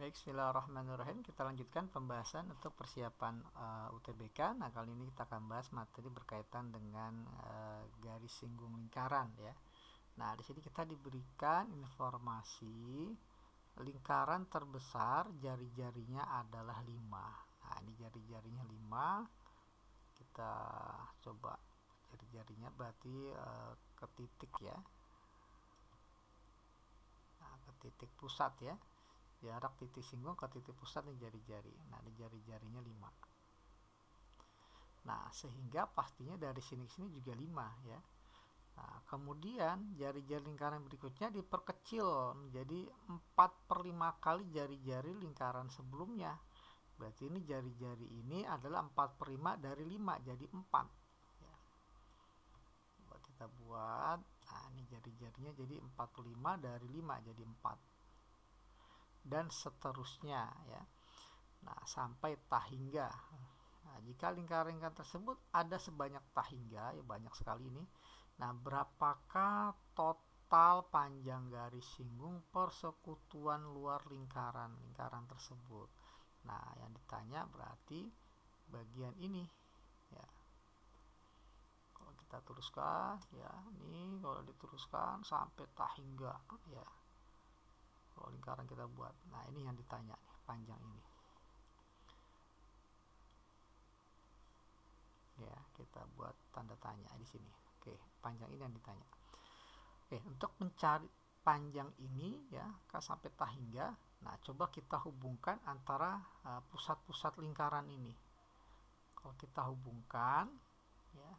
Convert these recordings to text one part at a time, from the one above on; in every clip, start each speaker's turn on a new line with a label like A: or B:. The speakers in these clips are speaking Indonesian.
A: Baik, bismillahirrahmanirrahim. Kita lanjutkan pembahasan untuk persiapan UTBK. Nah, kali ini kita akan bahas materi berkaitan dengan garis singgung lingkaran ya. Nah, di sini kita diberikan informasi lingkaran terbesar jari-jarinya adalah 5. Nah, ini jari-jarinya 5. Kita coba jari-jarinya berarti ke titik ya. Nah, ke titik pusat ya. Jarak titik singgung ke titik pusat nih jari-jari. Nah, di jari-jarinya 5. Nah, sehingga pastinya dari sini ke sini juga 5 ya. Nah, kemudian jari-jari lingkaran berikutnya diperkecil menjadi 4/5 kali jari-jari lingkaran sebelumnya. Berarti ini jari-jari ini adalah 4/5 dari 5, jadi 4 ya. Coba kita buat. Nah, ini jari-jarinya jadi 4/5 dari 5 jadi 4. Dan seterusnya ya. Nah, sampai tahingga. Nah, jika lingkaran tersebut ada sebanyak tahingga, ya banyak sekali ini. Nah, berapakah total panjang garis singgung persekutuan luar lingkaran tersebut? Nah, yang ditanya berarti bagian ini ya. Kalau kita teruskan ya, ini kalau diteruskan sampai tahingga ya. Kalau lingkaran kita buat, nah ini yang ditanya nih, panjang ini ya, kita buat tanda tanya di sini. Oke, panjang ini yang ditanya. Oke, untuk mencari panjang ini ya sampai tahingga, nah coba kita hubungkan antara pusat-pusat lingkaran ini. Kalau kita hubungkan ya,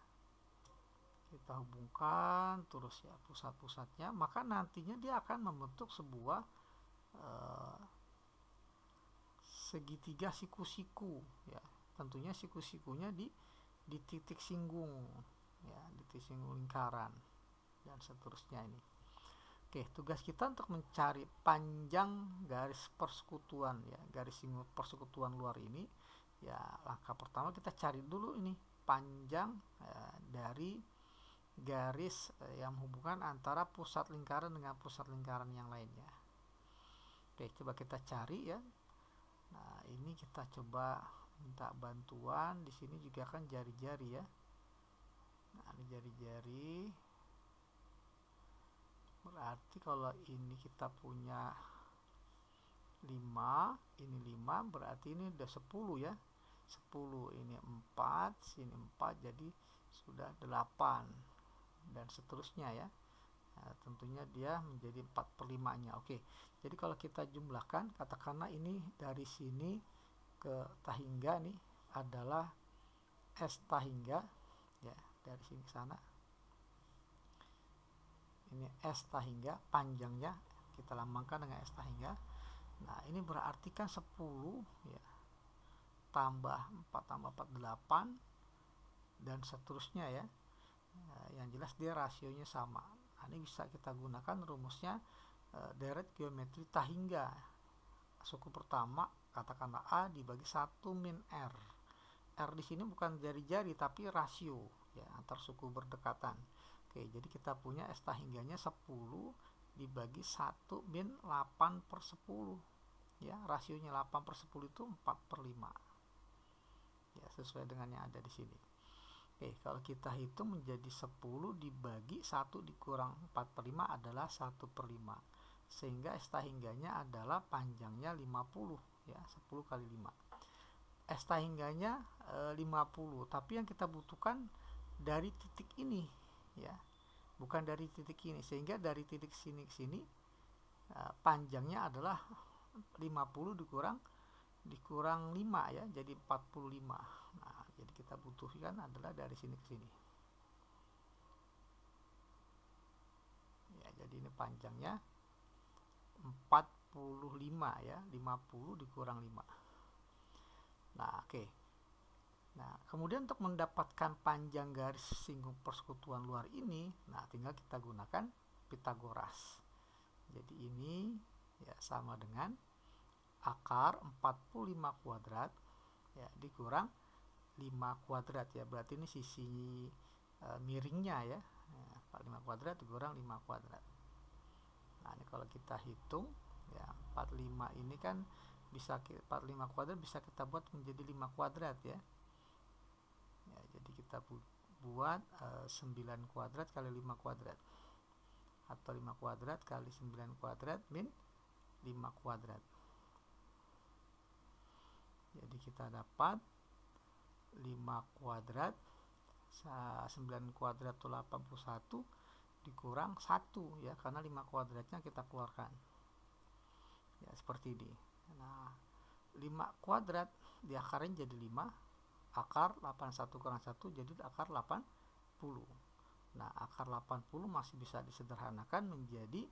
A: kita hubungkan terus ya pusat-pusatnya, maka nantinya dia akan membentuk sebuah segitiga siku-siku ya. Tentunya siku-sikunya di titik singgung ya, di titik singgung lingkaran dan seterusnya ini. Oke, tugas kita untuk mencari panjang garis persekutuan ya, garis singgung persekutuan luar ini ya. Langkah pertama kita cari dulu ini panjang dari garis yang menghubungkan antara pusat lingkaran dengan pusat lingkaran yang lainnya. Oke, coba kita cari ya. Nah, ini kita coba minta bantuan. Di sini juga kan jari-jari ya. Nah, ini jari-jari. Berarti kalau ini kita punya 5, ini 5, berarti ini udah 10 ya. 10, ini 4, sini 4, jadi sudah 8 dan seterusnya ya. Nah, tentunya dia menjadi 4/5-nya. Oke, jadi kalau kita jumlahkan, katakanlah ini dari sini ke tahingga nih adalah S tahingga ya, dari sini ke sana ini S tahingga, panjangnya kita lambangkan dengan S tahingga. Nah, ini berarti kan 10 ya tambah 4 tambah 4 8 dan seterusnya ya. Nah, yang jelas dia rasionya sama. Nah, ini bisa kita gunakan rumusnya deret geometri tahingga. Suku pertama katakanlah A dibagi 1 min R. R di sini bukan jari-jari tapi rasio ya antar suku berdekatan. Oke, jadi kita punya S tahingganya 10 dibagi 1 min 8/10 ya, rasionya 8/10 itu 4/5 ya, sesuai dengan yang ada di sini. Oke, kalau kita hitung menjadi 10 dibagi 1 dikurang 4/5 adalah 1/5, sehingga S tahingganya adalah panjangnya 50 ya, 10 kali 5. S tahingganya 50, tapi yang kita butuhkan dari titik ini ya, bukan dari titik ini, sehingga dari titik sini ke sini panjangnya adalah 50 dikurang 5 ya, jadi 45. Nah, jadi kita butuhkan adalah dari sini ke sini ya, jadi ini panjangnya 45 ya, 50 dikurang 5. Nah, oke. Nah, kemudian untuk mendapatkan panjang garis singgung persekutuan luar ini, nah tinggal kita gunakan Pitagoras. Jadi ini ya sama dengan akar 45 kuadrat ya dikurang 5 kuadrat ya, berarti ini sisi miringnya ya. 45 kuadrat dikurang 5 kuadrat. Nah, ini kalau kita hitung ya, 45 ini kan bisa 45 kuadrat bisa kita buat menjadi 5 kuadrat ya. Jadi kita buat 9 kuadrat kali 5 kuadrat, atau 5 kuadrat kali 9 kuadrat min 5 kuadrat. Jadi kita dapat 5 kuadrat 9 kuadrat itu 81 dikurang 1 ya, karena 5 kuadratnya kita keluarkan ya, seperti ini. Nah 5 kuadrat diakarin jadi 5, akar 81 kurang 1 jadi akar 80. Nah akar 80 masih bisa disederhanakan menjadi,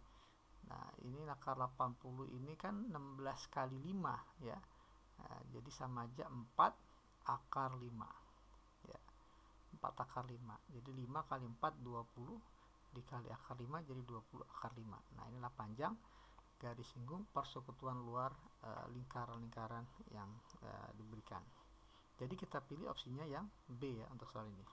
A: nah ini akar 80 ini kan 16 kali 5 ya. Nah, jadi sama aja 4 akar 5 ya, 4 akar 5. Jadi 5 kali 4 20 dikali akar 5 jadi 20 akar 5. Nah inilah panjang garis singgung persekutuan luar lingkaran-lingkaran yang diberikan. Jadi kita pilih opsinya yang B ya untuk soal ini.